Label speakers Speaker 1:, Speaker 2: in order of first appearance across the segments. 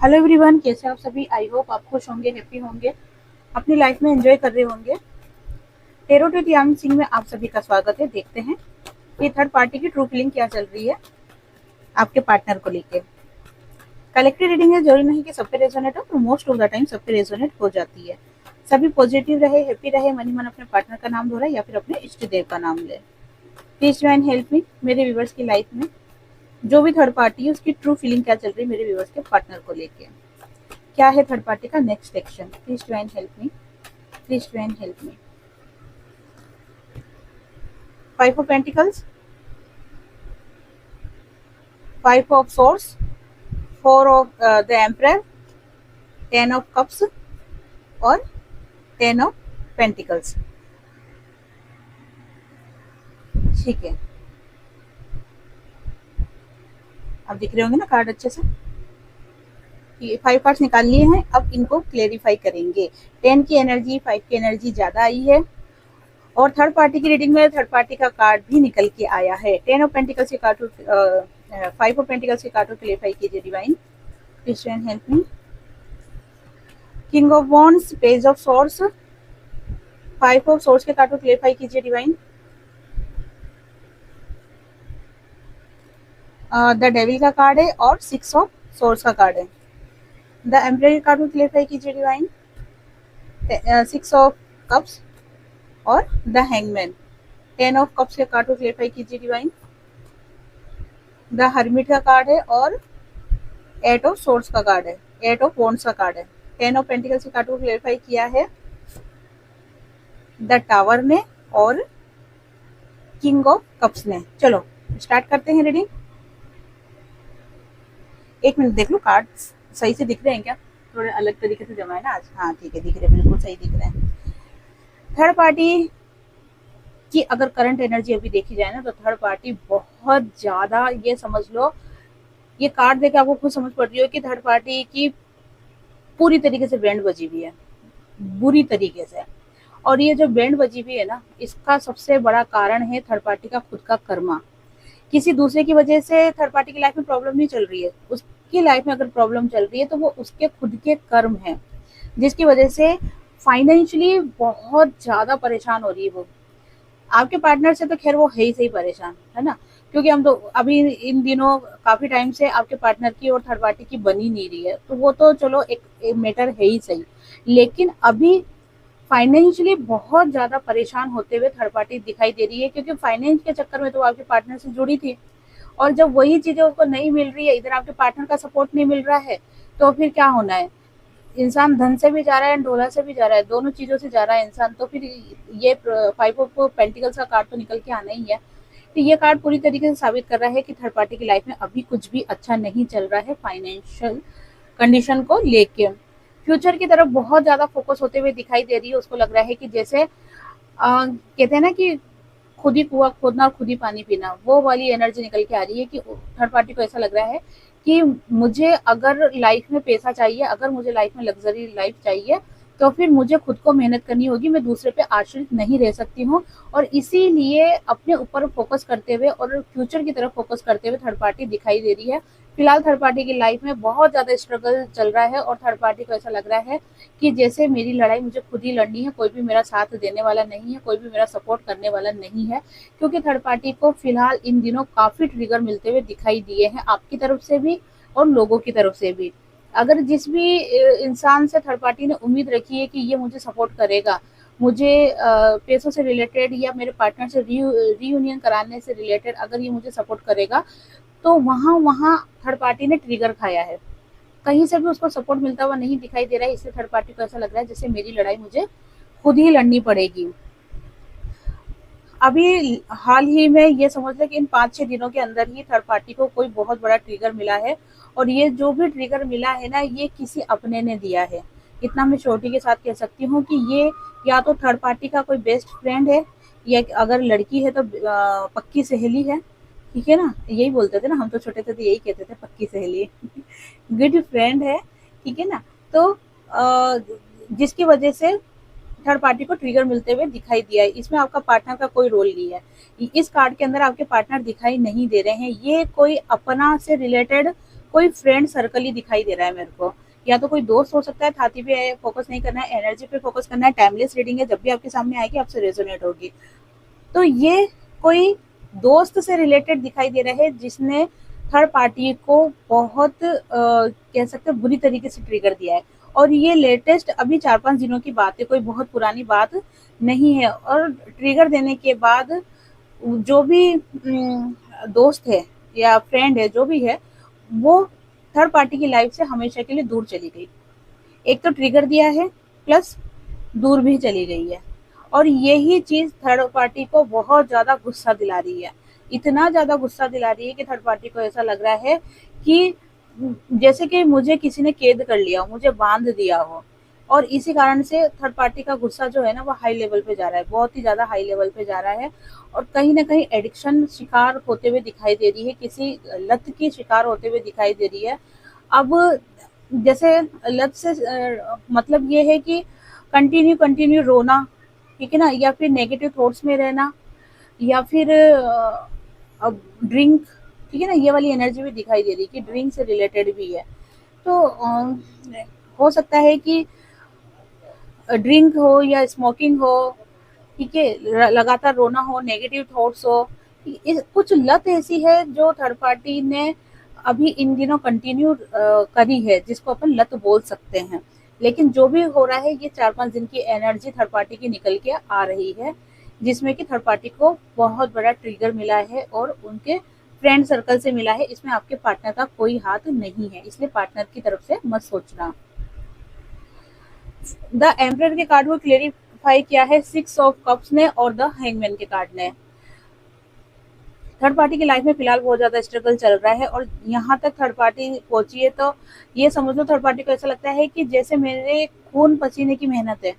Speaker 1: Hello everyone, कैसे आप सभी। आई होप आप खुश होंगे, हैप्पी होंगे, अपनी लाइफ में एंजॉय कर रहे होंगे। टेरो टू यांग सिंह में आप सभी का स्वागत है। देखते हैं कि थर्ड पार्टी की ट्रू फीलिंग क्या चल रही है आपके पार्टनर को लेके। कलेक्टिव रीडिंग है, जरूरी नहीं कि सब पे रेजोनेट हो, तो मोस्ट ऑफ द टाइम सब पे रेजोनेट हो जाती है। सभी पॉजिटिव रहे, हैप्पी रहे, मनी मन अपने पार्टनर का नाम धोरा या फिर अपने इष्ट देव का नाम ले। Please join help me. मेरे व्यूवर्स की लाइफ में जो भी थर्ड पार्टी है उसकी ट्रू फीलिंग क्या चल रही है मेरे व्यूवर्स के पार्टनर को लेके। क्या है थर्ड पार्टी का next action. Please join help me, please join help me. Five of pentacles, five of source, four of the emperor, ten of cups और टेन ऑफ पेंटिकल्स। ठीक है, अब दिख रहे होंगे ना कार्ड अच्छे से। ये 5 कार्ड्स निकाल लिए हैं, अब इनको क्लेरिफाई करेंगे। 10 की एनर्जी, 5 की एनर्जी ज्यादा आई है और थर्ड पार्टी की रीडिंग में थर्ड पार्टी का कार्ड भी निकल के आया है। 10 ऑफ पेंटिकल्स के कार्ड, 5 ऑफ पेंटिकल्स के कार्ड को क्लेरिफाई कीजिए divine. Please help me. King of wands, page of source, 5 of source के कार्ड को क्लेरिफाई कीजिए डिवाइन। द डेविल का कार्ड है और 6 ऑफ सोर्स का कार्ड है। द एम्परर के कार्ड को क्लेरिफाई कीजिए डिवाइन। 6 ऑफ कप्स और द हैंगमैन। 10 ऑफ कप्स के कार्ड को क्लेरिफाई कीजिए डिवाइन। द हर्मिट का कार्ड है और 8 ऑफ सोर्स का कार्ड है, 8 ऑफ वॉन्ड्स का कार्ड है। 10 ऑफ पेंटिकल्स के कार्ड को क्लेरिफाई किया है द टावर ने और किंग ऑफ कप्स ने। चलो स्टार्ट करते हैं रीडिंग। एक मिनट देख लो कार्ड सही से दिख रहे हैं क्या, थोड़े अलग तरीके से जमा है ना आज। हाँ ठीक है, दिख रहे, बिल्कुल सही दिख रहे हैं। थर्ड पार्टी की अगर करंट एनर्जी अभी देखी जाए ना, तो थर्ड पार्टी बहुत ज्यादा, ये समझ लो, ये कार्ड देखे आपको खुद समझ पड़ रही हो कि थर्ड पार्टी की पूरी तरीके से बैंड बजी हुई है, बुरी तरीके से। और ये जो बैंड बजी हुई है ना, इसका सबसे बड़ा कारण है थर्ड पार्टी का खुद का कर्मा। किसी दूसरे की वजह से थर्ड पार्टी की लाइफ में प्रॉब्लम नहीं चल रही है, उसकी लाइफ में अगर प्रॉब्लम चल रही है तो वो उसके खुद के कर्म है, जिसकी वजह से फाइनेंशियली बहुत ज्यादा परेशान हो रही है वो। आपके पार्टनर से तो खैर वो है ही सही परेशान, है ना, क्योंकि हम तो अभी इन दिनों काफी टाइम से आपके पार्टनर की और थर्ड पार्टी की बनी नहीं रही है, तो वो तो चलो एक मैटर है ही सही। लेकिन अभी फाइनेंशियली बहुत ज्यादा परेशान होते हुए थर्ड पार्टी दिखाई दे रही है, क्योंकि फाइनेंस के चक्कर में तो आपके पार्टनर से जुड़ी थी, और जब वही चीजें उसको नहीं मिल रही है, इधर आपके पार्टनर का सपोर्ट नहीं मिल रहा है, तो फिर क्या होना है। इंसान धन से भी जा रहा है, डोला से भी जा रहा है, दोनों चीजों से जा रहा है इंसान, तो फिर ये 5 ऑफ पेंटिकल्स का कार्ड तो निकल के आना ही है। तो ये कार्ड पूरी तरीके से साबित कर रहा है कि थर्ड पार्टी की लाइफ में अभी कुछ भी अच्छा नहीं चल रहा है फाइनेंशियल कंडीशन को लेके। फ्यूचर की तरफ बहुत ज्यादा फोकस होते हुए दिखाई दे रही है। उसको लग रहा है कि जैसे कहते हैं ना कि खुद ही कुआं खोदना और खुद ही पानी पीना, वो वाली एनर्जी निकल के आ रही है कि थर्ड पार्टी को ऐसा लग रहा है कि मुझे अगर लाइफ में पैसा चाहिए, अगर मुझे लाइफ में लग्जरी लाइफ चाहिए, तो फिर मुझे खुद को मेहनत करनी होगी, मैं दूसरे पे आश्रित नहीं रह सकती हूँ। और इसीलिए अपने ऊपर फोकस करते हुए और फ्यूचर की तरफ फोकस करते हुए थर्ड पार्टी दिखाई दे रही है। फिलहाल थर्ड पार्टी की लाइफ में बहुत ज्यादा स्ट्रगल चल रहा है और थर्ड पार्टी को ऐसा लग रहा है कि जैसे मेरी लड़ाई मुझे खुद ही लड़नी है, कोई भी मेरा साथ देने वाला नहीं है, कोई भी मेरा सपोर्ट करने वाला नहीं है। क्योंकि थर्ड पार्टी को फिलहाल इन दिनों काफी ट्रिगर मिलते हुए दिखाई दिए हैं, आपकी तरफ से भी और लोगों की तरफ से भी। अगर जिस भी इंसान से थर्ड पार्टी ने उम्मीद रखी है कि ये मुझे सपोर्ट करेगा, मुझे पैसों से रिलेटेड या मेरे पार्टनर से रीयूनियन कराने से रिलेटेड अगर ये मुझे सपोर्ट करेगा, तो वहाँ वहाँ थर्ड पार्टी ने ट्रिगर खाया है। कहीं से भी उसको सपोर्ट मिलता हुआ नहीं दिखाई दे रहा है, इसलिए थर्ड पार्टी को ऐसा लग रहा है जैसे मेरी लड़ाई मुझे खुद ही लड़नी पड़ेगी। अभी हाल ही में ये समझ लें कि इन 5-6 दिनों के अंदर ही थर्ड पार्टी को कोई बहुत बड़ा ट्रिगर मिला है, और ये जो भी ट्रिगर मिला है ना, ये किसी अपने ने दिया है। इतना मैं श्योरिटी के साथ कह सकती हूँ कि ये या तो थर्ड पार्टी का कोई बेस्ट फ्रेंड है, या अगर लड़की है तो पक्की सहेली है। ठीक है ना, यही बोलते थे ना हम तो छोटे थे तो यही कहते थे, पक्की सहेली गुड फ्रेंड है। ठीक है ना, तो जिसकी वजह से थर्ड पार्टी को ट्रिगर मिलते हुए दिखाई दिया है। इसमें आपका पार्टनर का कोई रोल नहीं है, इस कार्ड के अंदर आपके पार्टनर दिखाई नहीं दे रहे हैं। ये कोई अपना से रिलेटेड कोई फ्रेंड सर्कल ही दिखाई दे रहा है मेरे को, या तो कोई दोस्त हो सकता है। थाती पे फोकस नहीं करना है, एनर्जी पे फोकस करना है। टाइमलेस रीडिंग है, जब भी आपके सामने आएगी आपसे रेजोनेट होगी। तो ये कोई दोस्त से रिलेटेड दिखाई दे रहा है जिसने थर्ड पार्टी को बहुत कह सकते हैं बुरी तरीके से ट्रिगर दिया है। और ये लेटेस्ट अभी 4-5 दिनों की बात है, कोई बहुत पुरानी बात नहीं है। और ट्रिगर देने के बाद जो भी दोस्त है या फ्रेंड है, जो भी है, वो थर्ड पार्टी की लाइफ से हमेशा के लिए दूर चली गई। एक तो ट्रिगर दिया है, प्लस दूर भी चली गई है। और यही चीज थर्ड पार्टी को बहुत ज्यादा गुस्सा दिला रही है। इतना ज्यादा गुस्सा दिला रही है कि थर्ड पार्टी को ऐसा लग रहा है कि जैसे कि मुझे किसी ने कैद कर लिया हो, मुझे बांध दिया हो। और इसी कारण से थर्ड पार्टी का गुस्सा जो है ना, वो हाई लेवल पे जा रहा है, बहुत ही ज्यादा हाई लेवल पे जा रहा है। और कहीं ना कहीं एडिक्शन शिकार होते हुए दिखाई दे रही है, किसी लत की शिकार होते हुए दिखाई दे रही है। अब जैसे लत से मतलब ये है कि कंटिन्यू कंटिन्यू रोना, ठीक है ना, या फिर नेगेटिव थॉट्स में रहना, या फिर अब ड्रिंक, ठीक है ना, ये वाली एनर्जी भी दिखाई दे रही है कि ड्रिंक से रिलेटेड भी है। तो हो सकता है कि ड्रिंक हो या स्मोकिंग हो, ठीक है, लगातार रोना हो, नेगेटिव थॉट्स हो। कुछ लत ऐसी है जो थर्ड पार्टी ने अभी इन दिनों कंटिन्यू करी है, जिसको अपन लत बोल सकते हैं। लेकिन जो भी हो रहा है, ये 4-5 दिन की एनर्जी थर्ड पार्टी की निकल के आ रही है, जिसमें कि थर्ड पार्टी को बहुत बड़ा ट्रिगर मिला है और उनके फ्रेंड सर्कल से मिला है। इसमें आपके पार्टनर का कोई हाथ नहीं है, इसलिए पार्टनर की तरफ से मत सोचना। द एम्परर के कार्ड को क्लेरिफाई किया है 6 ऑफ कप्स ने और द हैंगमैन के कार्ड ने। थर्ड पार्टी की लाइफ में फिलहाल बहुत ज्यादा स्ट्रगल चल रहा है, और यहाँ तक थर्ड पार्टी पहुंची है तो ये समझ लो थर्ड पार्टी को ऐसा लगता है कि जैसे मेरे खून पसीने की मेहनत है,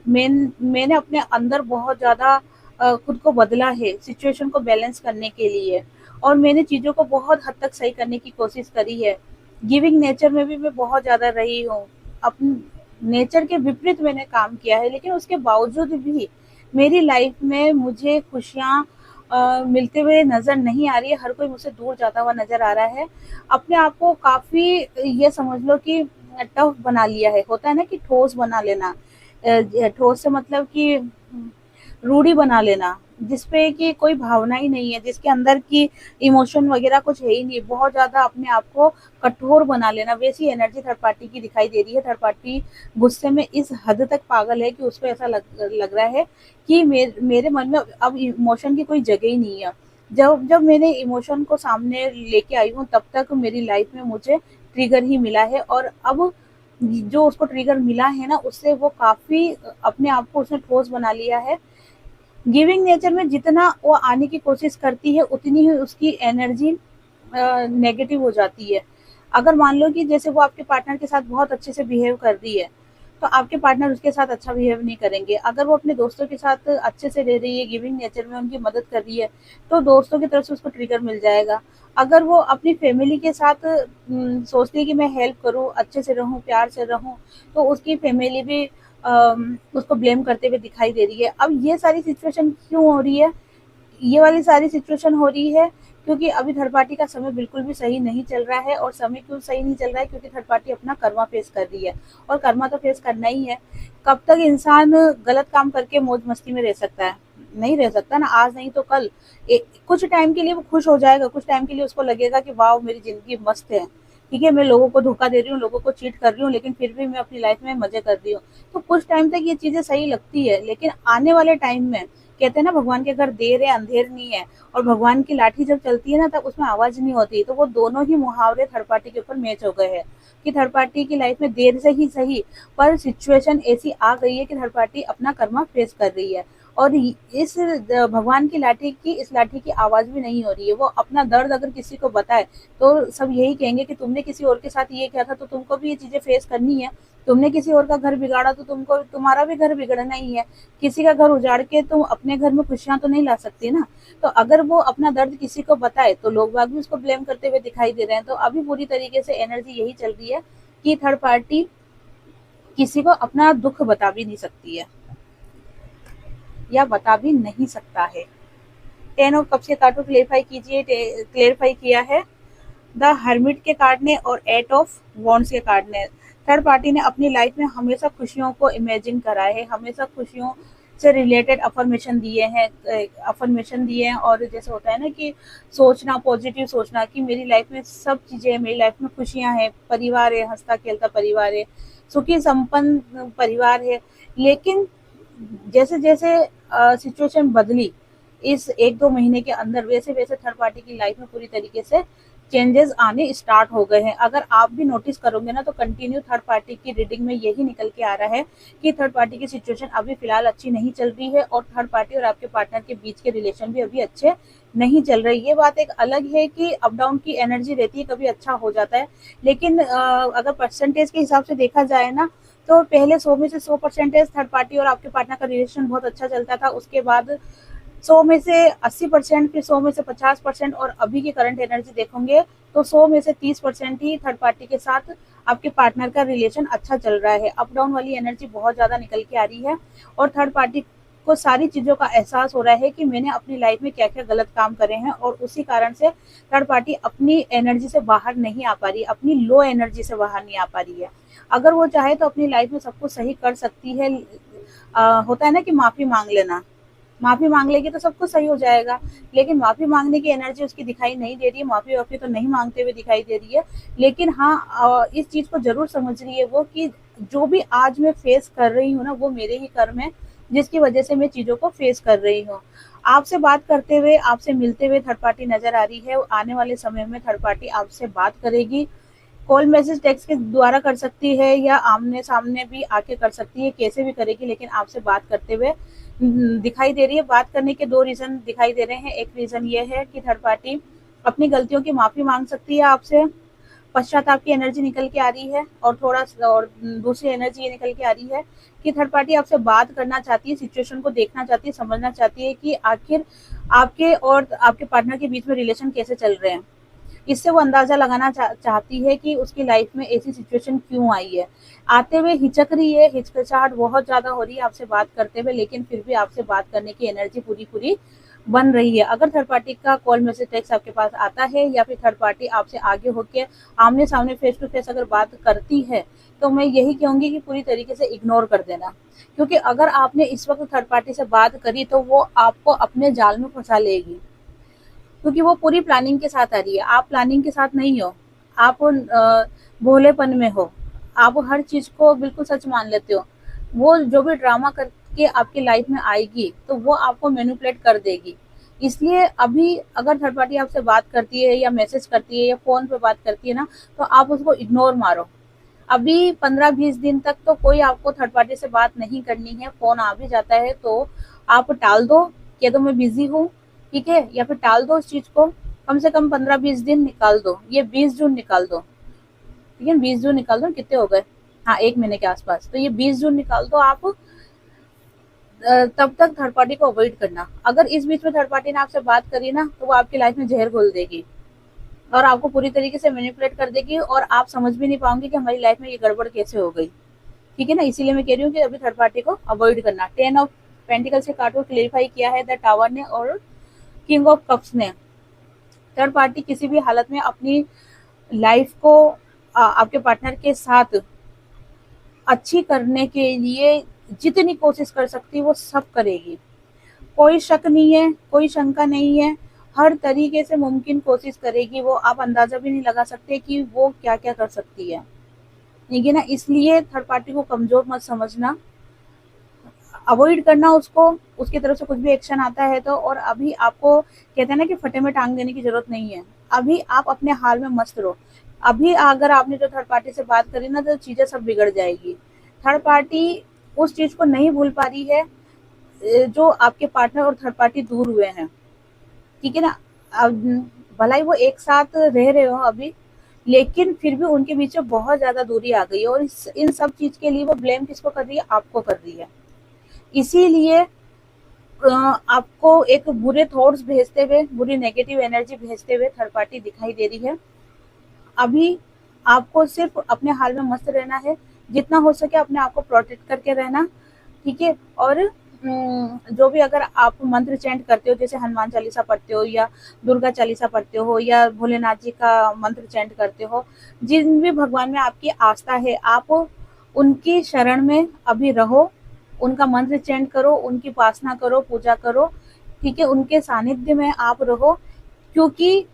Speaker 1: मैंने अपने अंदर बहुत ज्यादा खुद को बदला है सिचुएशन को बैलेंस करने के लिए, और मैंने चीजों को बहुत हद तक सही करने की कोशिश करी है। गिविंग नेचर में भी मैं बहुत ज्यादा रही हूँ, अपने नेचर के विपरीत मैंने काम किया है, लेकिन उसके बावजूद भी मेरी लाइफ में मुझे खुशियाँ मिलते हुए नजर नहीं आ रही है। हर कोई मुझसे दूर जाता हुआ नजर आ रहा है। अपने आप को काफी ये समझ लो कि टफ बना लिया है, होता है ना कि ठोस बना लेना। ठोस से मतलब कि रूढ़ी बना लेना, जिसपे कि कोई भावना ही नहीं है, जिसके अंदर की इमोशन वगैरह कुछ है ही नहीं, बहुत ज्यादा अपने आप को कठोर बना लेना, वैसी एनर्जी थर्ड पार्टी की दिखाई दे रही है। थर्ड पार्टी गुस्से में इस हद तक पागल है कि उसको ऐसा लग रहा है कि मेरे मन में अब इमोशन की कोई जगह ही नहीं है। जब जब मैंने इमोशन को सामने लेके आई हूँ, तब तक मेरी लाइफ में मुझे ट्रिगर ही मिला है, और अब जो उसको ट्रिगर मिला है ना, उससे वो काफी अपने आप को उसने ठोस बना लिया है। गिविंग नेचर में जितना वो आने की कोशिश करती है, उतनी ही उसकी एनर्जी नेगेटिव हो जाती है। अगर मान लो कि जैसे वो आपके पार्टनर के साथ बहुत अच्छे से बिहेव कर रही है, तो आपके पार्टनर उसके साथ अच्छा बिहेव नहीं करेंगे। अगर वो अपने दोस्तों के साथ अच्छे से रह रही है, गिविंग नेचर में उनकी मदद कर रही है, तो दोस्तों की तरफ से उसको ट्रिगर मिल जाएगा। अगर वो अपनी फैमिली के साथ सोचती है कि मैं हेल्प करूँ, अच्छे से रहूँ, प्यार से रहूँ, तो उसकी फैमिली भी उसको ब्लेम करते हुए दिखाई दे रही है। अब ये सारी सिचुएशन क्यों हो रही है? ये वाली सारी सिचुएशन हो रही है क्योंकि अभी थर्ड पार्टी का समय बिल्कुल भी सही नहीं चल रहा है। और समय क्यों सही नहीं चल रहा है? क्योंकि थर्ड पार्टी अपना कर्मा फेस कर रही है, और कर्मा तो फेस करना ही है। कब तक इंसान गलत काम करके मौज मस्ती में रह सकता है? नहीं रह सकता ना। आज नहीं तो कल कुछ टाइम के लिए वो खुश हो जाएगा, कुछ टाइम के लिए उसको लगेगा कि वाह मेरी जिंदगी मस्त है, ठीक है, मैं लोगों को धोखा दे रही हूँ, लोगों को चीट कर रही हूँ, लेकिन फिर भी मैं अपनी लाइफ में मजे कर रही हूँ। तो कुछ टाइम तक ये चीजें सही लगती है, लेकिन आने वाले टाइम में कहते हैं ना, भगवान के घर देर है अंधेर नहीं है। और भगवान की लाठी जब चलती है ना, तब उसमें आवाज नहीं होती। तो वो दोनों ही मुहावरे थर्ड पार्टी के ऊपर मैच हो गए हैं कि थर्ड पार्टी की लाइफ में देर से ही सही, पर सिचुएशन ऐसी आ गई है कि थर्ड पार्टी अपना कर्मा फेस कर रही है। और इस भगवान की लाठी की, इस लाठी की आवाज भी नहीं हो रही है। वो अपना दर्द अगर किसी को बताए, तो सब यही कहेंगे कि तुमने किसी और के साथ ये किया था, तो तुमको भी ये चीजें फेस करनी है। तुमने किसी और का घर बिगाड़ा, तो तुमको तुम्हारा भी घर बिगड़ना ही है। किसी का घर उजाड़ के तुम अपने घर में खुशियां तो नहीं ला सकती ना। तो अगर वो अपना दर्द किसी को बताए, तो लोग बाग भी उसको ब्लेम करते हुए दिखाई दे रहे हैं। तो अभी पूरी तरीके से एनर्जी यही चल रही है कि थर्ड पार्टी किसी को अपना दुख बता भी नहीं सकती है, या बता भी नहीं सकता है। 10 ऑफ कप्स के कार्ड को क्लेरिफाई कीजिए। क्लेरिफाई किया है द हर्मिट के कार्ड ने और 8 ऑफ वॉन्ड्स के कार्ड ने। थर्ड पार्टी ने अपनी लाइफ में हमेशा खुशियों को इमेजिन करा है, हमेशा खुशियों से रिलेटेड अफर्मेशन दिए हैं। और जैसे होता है ना कि सोचना, पॉजिटिव सोचना कि मेरी लाइफ में सब चीज़ें हैं, मेरी लाइफ में खुशियाँ हैं, परिवार है, हँसता खेलता परिवार है, सुखी संपन्न परिवार है। लेकिन जैसे जैसे सिचुएशन बदली इस 1-2 महीने के अंदर, वैसे वैसे थर्ड पार्टी की लाइफ में पूरी तरीके से चेंजेस आने स्टार्ट हो गए हैं। अगर आप भी नोटिस करोगे ना तो कंटिन्यू थर्ड पार्टी की रीडिंग में यही निकल के आ रहा है कि थर्ड पार्टी की सिचुएशन अभी फिलहाल अच्छी नहीं चल रही है और थर्ड पार्टी और आपके पार्टनर के बीच के रिलेशन भी अभी अच्छे नहीं चल रहे। ये बात एक अलग है कि अप डाउन की एनर्जी रहती है, कभी अच्छा हो जाता है, लेकिन अगर परसेंटेज के हिसाब से देखा जाए ना तो पहले 100 में से 100% थर्ड पार्टी और आपके पार्टनर का रिलेशन बहुत अच्छा चलता था। उसके बाद 100 में से 80%, फिर 100 में से 50%, और अभी की करंट एनर्जी देखोगे तो 100 में से 30% ही थर्ड पार्टी के साथ आपके पार्टनर का रिलेशन अच्छा चल रहा है। अप डाउन वाली एनर्जी बहुत ज़्यादा निकल के आ रही है और थर्ड पार्टी को सारी चीज़ों का एहसास हो रहा है कि मैंने अपनी लाइफ में क्या क्या गलत काम करे हैं, और उसी कारण से थर्ड पार्टी अपनी एनर्जी से बाहर नहीं आ पा रही, अपनी लो एनर्जी से बाहर नहीं आ पा रही है। अगर वो चाहे तो अपनी लाइफ में सब कुछ सही कर सकती है। होता है ना कि माफ़ी मांग लेना, माफ़ी मांग लेगी तो सब कुछ सही हो जाएगा, लेकिन माफ़ी मांगने की एनर्जी उसकी दिखाई नहीं दे रही है, माफ़ी वाफ़ी तो नहीं मांगते हुए दिखाई दे रही है। लेकिन हाँ, इस चीज़ को ज़रूर समझ रही है वो कि जो भी आज मैं फेस कर रही हूँ ना वो मेरे ही कर्म है, जिसकी वजह से मैं चीज़ों को फेस कर रही हूँ। आपसे बात करते हुए, आपसे मिलते हुए थर्ड पार्टी नज़र आ रही है। आने वाले समय में थर्ड पार्टी आपसे बात करेगी, कॉल मैसेज टेक्स्ट के द्वारा कर सकती है या आमने सामने भी आके कर सकती है, कैसे भी करेगी, लेकिन आपसे बात करते हुए दिखाई दे रही है। बात करने के 2 रीज़न दिखाई दे रहे हैं। एक रीज़न ये है कि थर्ड पार्टी अपनी गलतियों की माफ़ी मांग सकती है आपसे, पश्चाताप की एनर्जी निकल के आ रही है, और थोड़ा और दूसरी एनर्जी ये निकल के आ रही है कि थर्ड पार्टी आपसे बात करना चाहती है, सिचुएशन को देखना चाहती है, समझना चाहती है कि आखिर आपके और आपके पार्टनर के बीच में रिलेशन कैसे चल रहे हैं। इससे वो अंदाज़ा लगाना चाहती है कि उसकी लाइफ में ऐसी सिचुएशन क्यों आई है। आते हुए हिचक रही है, हिचकिचाहट बहुत ज़्यादा हो रही है आपसे बात करते हुए, लेकिन फिर भी आपसे बात करने की एनर्जी पूरी-पूरी बन रही है। अगर थर्ड पार्टी का कॉल मैसेज टेक्स्ट आपके पास आता है या फिर थर्ड पार्टी आपसे आगे होके आमने-सामने फेस टू फेस अगर बात करती है, तो मैं यही कहूँगी कि पूरी तरीके से इग्नोर कर देना। क्योंकि अगर आपने इस वक़्त थर्ड पार्टी से बात करी तो वो आपको अपने जाल में फँसा लेगी। क्योंकि वो पूरी प्लानिंग के साथ आ रही है, आप प्लानिंग के साथ नहीं हो, आप भोलेपन में हो, आप हर चीज़ को बिल्कुल सच मान लेते हो। वो जो भी ड्रामा करके आपकी लाइफ में आएगी तो वो आपको मैनिपुलेट कर देगी। इसलिए अभी अगर थर्ड पार्टी आपसे बात करती है या मैसेज करती है या फ़ोन पे बात करती है ना, तो आप उसको इग्नोर मारो। अभी 15-20 दिन तक तो कोई आपको थर्ड पार्टी से बात नहीं करनी है। फ़ोन आ भी जाता है तो आप टाल दो, कह दो मैं बिज़ी हूँ, ठीक है? या फिर टाल दो उस चीज़ को, कम से कम 15-20 दिन निकाल दो। ये 20 जून निकाल दो, ठीक है? 20 जून निकाल दो, कितने हो गए? हाँ, 1 महीने के आसपास। तो ये 20 जून निकाल दो आप। तब तक थर्ड पार्टी को अवॉइड करना। अगर इस बीच में थर्ड पार्टी ने आपसे बात करी ना तो वो आपकी लाइफ में ज़हर घोल देगी और आपको पूरी तरीके से मैनिपुलेट कर देगी और आप समझ भी नहीं पाओगे कि हमारी लाइफ में ये गड़बड़ कैसे हो गई। ठीक है ना? इसीलिए मैं कह रही हूँ कि अभी थर्ड पार्टी को अवॉइड करना। 10 ऑफ पेंटिकल्स के कार्ड को क्लेरिफाई किया है द टावर ने और किंग ऑफ कप्स ने। थर्ड पार्टी किसी भी हालत में अपनी लाइफ को आपके पार्टनर के साथ अच्छी करने के लिए जितनी कोशिश कर सकती है वो सब करेगी। कोई शक नहीं है, कोई शंका नहीं है, हर तरीके से मुमकिन कोशिश करेगी वो। आप अंदाज़ा भी नहीं लगा सकते कि वो क्या-क्या कर सकती है। ठीक है ना? इसलिए थर्ड पार्टी को कमज़ोर मत समझना, अवॉइड करना उसको, उसकी तरफ से कुछ भी एक्शन आता है तो। और अभी आपको कहते हैं ना कि फटे में टांग देने की ज़रूरत नहीं है। अभी आप अपने हाल में मस्त रहो। अभी अगर आपने जो थर्ड पार्टी से बात करी ना तो चीज़ें सब बिगड़ जाएगी। थर्ड पार्टी उस चीज़ को नहीं भूल पा रही है जो आपके पार्टनर और थर्ड पार्टी दूर हुए हैं। ठीक है ना? अब भला ही वो एक साथ रह रहे हो अभी, लेकिन फिर भी उनके बीच में बहुत ज़्यादा दूरी आ गई है और इन सब चीज़ के लिए वो ब्लेम किसको कर रही है? आपको कर रही है। इसीलिए आपको एक बुरे थॉट्स भेजते हुए, बुरी नेगेटिव एनर्जी भेजते हुए थर्ड पार्टी दिखाई दे रही है। अभी आपको सिर्फ अपने हाल में मस्त रहना है, जितना हो सके अपने आप को प्रोटेक्ट करके रहना, ठीक है? और जो भी अगर आप मंत्र चैंट करते हो, जैसे हनुमान चालीसा पढ़ते हो या दुर्गा चालीसा पढ़ते हो या भोलेनाथ जी का मंत्र चैंट करते हो, जिन भी भगवान में आपकी आस्था है, आप उनकी शरण में अभी रहो, उनका मंत्र चैंट करो, उनकी उपासना करो, पूजा करो, ठीक है, उनके सानिध्य में आप रहो। क्योंकि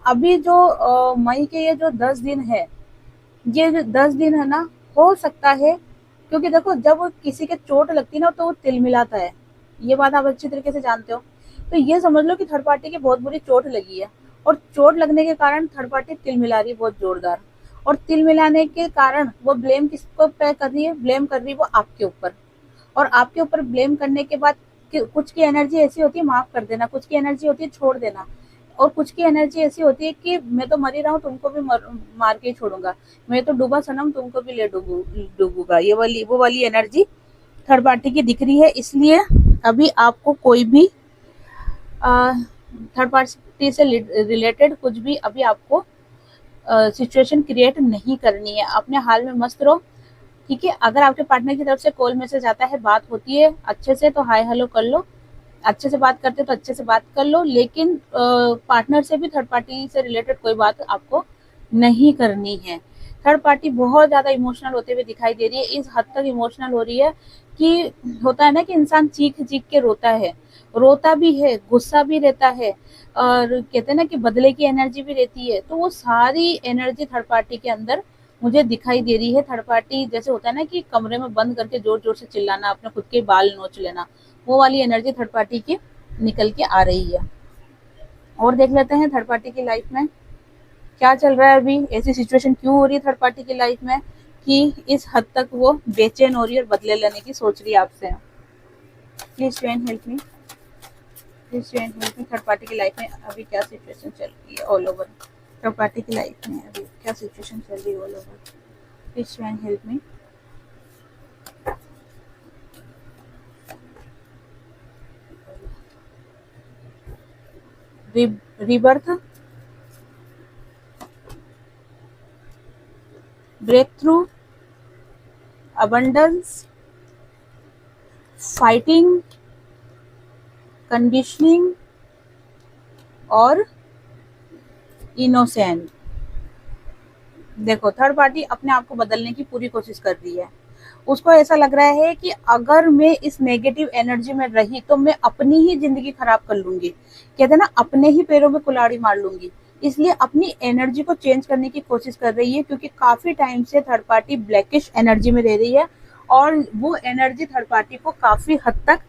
Speaker 1: अभी जो मई के ये जो 10 दिन है, ये जो 10 दिन है ना, हो सकता है, क्योंकि देखो जब किसी के चोट लगती है ना तो वो तिलमिलाता है, ये बात आप अच्छी तरीके से जानते हो। तो ये समझ लो कि थर्ड पार्टी की बहुत बुरी चोट लगी है, और चोट लगने के कारण थर्ड पार्टी तिलमिला रही है बहुत जोरदार, और तिलमिलाने के कारण वो ब्लेम किसको पे कर रही है, ब्लेम कर रही है वो आपके ऊपर। और आपके ऊपर ब्लेम करने के बाद कुछ की एनर्जी ऐसी होती है माफ कर देना, कुछ की एनर्जी होती है छोड़ देना, और कुछ की एनर्जी ऐसी होती है कि मैं तो मर ही रहा हूँ, तुमको भी मार के ही छोड़ूंगा, मैं तो डूबा सनम, तुमको भी ले डूबूंगा, ये वाली वो वाली एनर्जी थर्ड पार्टी की दिख रही है। इसलिए अभी आपको कोई भी थर्ड पार्टी से रिलेटेड कुछ भी अभी आपको सिचुएशन क्रिएट नहीं करनी है, अपने हाल में मस्त रहो, ठीक है। अगर आपके पार्टनर की तरफ से कॉल मैसेज आता है, बात होती है अच्छे से, तो हाय हेलो कर लो, अच्छे से बात करते हो तो अच्छे से बात कर लो, लेकिन पार्टनर से भी थर्ड पार्टी से रिलेटेड कोई बात आपको नहीं करनी है। थर्ड पार्टी बहुत ज़्यादा इमोशनल होते हुए दिखाई दे रही है, इस हद तक इमोशनल हो रही है कि होता है ना कि इंसान चीख चीख के रोता है, रोता भी है, गुस्सा भी रहता है, और कहते हैं ना कि बदले की एनर्जी भी रहती है, तो वो सारी एनर्जी थर्ड पार्टी के अंदर मुझे दिखाई दे रही है। थर्ड पार्टी जैसे होता है ना कि कमरे में बंद करके जोर जोर से चिल्लाना, अपने खुद के बाल नोच लेना, वो वाली एनर्जी थर्ड पार्टी की निकल के आ रही है। और देख लेते हैं थर्ड पार्टी की लाइफ में क्या चल रहा है, अभी ऐसी सिचुएशन क्यों हो रही है थर्ड पार्टी की लाइफ में कि इस हद तक वो बेचैन हो रही है और बदले लेने की सोच रही है आपसे। Please train help me, please train help me, third party की लाइफ में अभी क्या सिचुएशन चल रही है ऑल ओवर, थर्ड पार्टी की लाइफ में अभी क्या सिचुएशन चल रही है all over, please train help me. rebirth, breakthrough, abundance, fighting, conditioning और इनोसेंट। देखो थर्ड पार्टी अपने आप को बदलने की पूरी कोशिश कर रही है, उसको ऐसा लग रहा है कि अगर मैं इस नेगेटिव एनर्जी में रही तो मैं अपनी ही जिंदगी खराब कर लूंगी, कहते हैं ना अपने ही पैरों में कुल्हाड़ी मार लूंगी, इसलिए अपनी एनर्जी को चेंज करने की कोशिश कर रही है, क्योंकि काफी टाइम से थर्ड पार्टी ब्लैकिश एनर्जी में रह रही है, और वो एनर्जी थर्ड पार्टी को काफी हद तक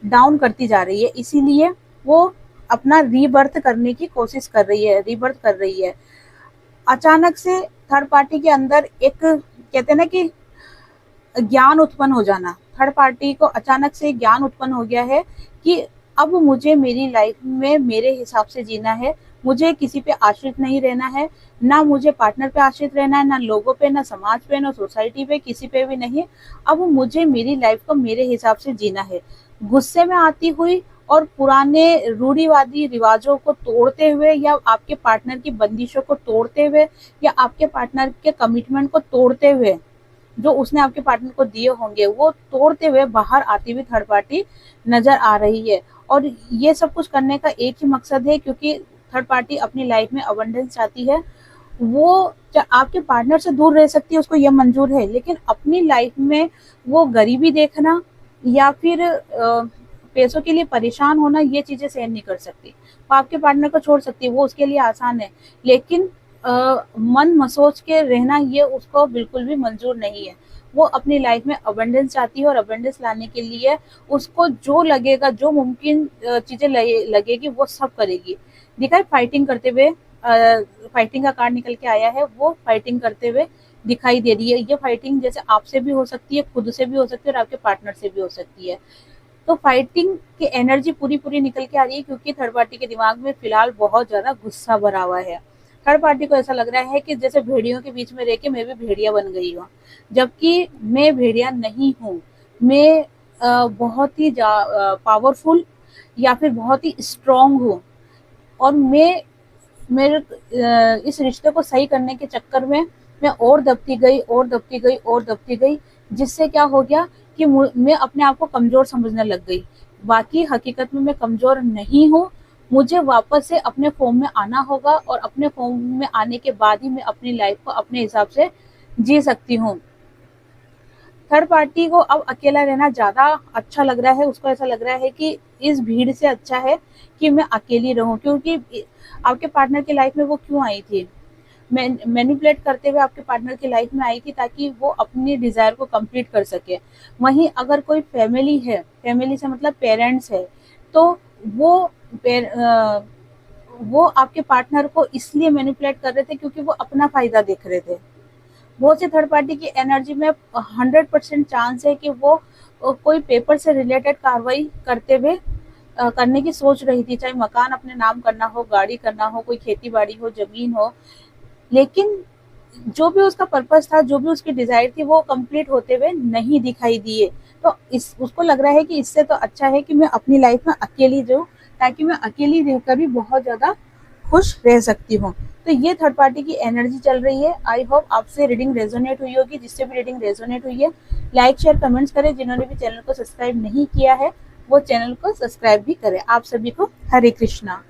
Speaker 1: डाउन करती जा रही है, इसीलिए वो अपना रीबर्थ करने की कोशिश कर रही है, रीबर्थ कर रही है। अचानक से थर्ड पार्टी के अंदर एक कहते हैं ना कि ज्ञान उत्पन्न हो जाना, थर्ड पार्टी को अचानक से ज्ञान उत्पन्न हो गया है कि अब मुझे मेरी लाइफ में मेरे हिसाब से जीना है, मुझे किसी पे आश्रित नहीं रहना है, ना मुझे पार्टनर पे आश्रित रहना है, ना लोगों पे, ना समाज पे, ना सोसाइटी पे, किसी पे भी नहीं। अब मुझे मेरी लाइफ को मेरे हिसाब से जीना है, गुस्से में आती हुई और पुराने रूढ़िवादी रिवाजों को तोड़ते हुए, या आपके पार्टनर की बंदिशों को तोड़ते हुए, या आपके पार्टनर के कमिटमेंट को तोड़ते हुए, जो उसने आपके पार्टनर को दिए होंगे वो तोड़ते हुए बाहर आती हुई थर्ड पार्टी नजर आ रही है। और ये सब कुछ करने का एक ही मकसद है, क्योंकि थर्ड पार्टी अपनी लाइफ में अबंडेंस चाहती है, वो आपके पार्टनर से दूर रह सकती है, उसको यह मंजूर है, लेकिन अपनी लाइफ में वो गरीबी देखना या फिर पैसों के लिए परेशान होना, ये चीजें सहन नहीं कर सकती, वो आपके पार्टनर को छोड़ सकती है, वो उसके लिए आसान है, लेकिन मन मसोच के रहना ये उसको बिल्कुल भी मंजूर नहीं है। वो अपनी लाइफ में अबंडेंस चाहती है, और अबंडेंस लाने के लिए उसको जो लगेगा, जो मुमकिन चीजें लगेगी वो सब करेगी। दिखा है फाइटिंग करते हुए, फाइटिंग का कार्ड निकल के आया है, वो फाइटिंग करते हुए दिखाई दे रही है। ये फाइटिंग जैसे आपसे भी हो सकती है, खुद से भी हो सकती है, और आपके पार्टनर से भी हो सकती है। तो फाइटिंग की एनर्जी पूरी पूरी निकल के आ रही है, क्योंकि थर्ड पार्टी के दिमाग में फिलहाल बहुत ज्यादा गुस्सा भरा हुआ है। थर्ड पार्टी को ऐसा लग रहा है कि जैसे भेड़ियों के बीच में रह के मैं भी भेड़िया बन गई हूँ, जबकि मैं भेड़िया नहीं हूँ। मैं बहुत ही पावरफुल या फिर बहुत ही स्ट्रांग हूँ, और मैं मेरे इस रिश्ते को सही करने के चक्कर में मैं और दबती गई और दबती गई और दबती गई, जिससे क्या हो गया कि मैं अपने आप को कमजोर समझने लग गई। बाकी हकीकत में मैं कमजोर नहीं हूँ। मुझे वापस से अपने फॉर्म में आना होगा और अपने फॉर्म में आने के बाद ही मैं अपनी लाइफ को अपने हिसाब से जी सकती हूँ। थर्ड पार्टी को अब अकेला रहना ज़्यादा अच्छा लग रहा है। उसको ऐसा लग रहा है कि इस भीड़ से अच्छा है कि मैं अकेली रहूं, क्योंकि आपके पार्टनर की लाइफ में वो क्यों आई थी, मैनिपुलेट करते हुए आपके पार्टनर की लाइफ में आई थी ताकि वो अपनी डिजायर को कंप्लीट कर सके। वहीं अगर कोई फैमिली है, फैमिली से मतलब पेरेंट्स है, तो वो वो आपके पार्टनर को इसलिए मैनिपुलेट कर रहे थे क्योंकि वो अपना फायदा देख रहे थे। बहुत सी थर्ड पार्टी की एनर्जी में 100% चांस है कि वो कोई पेपर से रिलेटेड कार्रवाई करते हुए करने की सोच रही थी, चाहे मकान अपने नाम करना हो, गाड़ी करना हो, कोई खेती बाड़ी हो, जमीन हो। लेकिन जो भी उसका पर्पस था, जो भी उसकी डिजायर थी, वो कंप्लीट होते हुए नहीं दिखाई दिए। तो इस उसको लग रहा है कि इससे तो अच्छा है कि मैं अपनी लाइफ में अकेली रहूं, ताकि मैं अकेली रहकर भी बहुत ज्यादा खुश रह सकती हूँ। तो ये थर्ड पार्टी की एनर्जी चल रही है। आई होप आपसे रीडिंग रेजोनेट हुई होगी। जिससे भी रीडिंग रेजोनेट हुई है, लाइक शेयर कमेंट्स करें। जिन्होंने भी चैनल को सब्सक्राइब नहीं किया है, वो चैनल को सब्सक्राइब भी करें। आप सभी को हरे कृष्णा।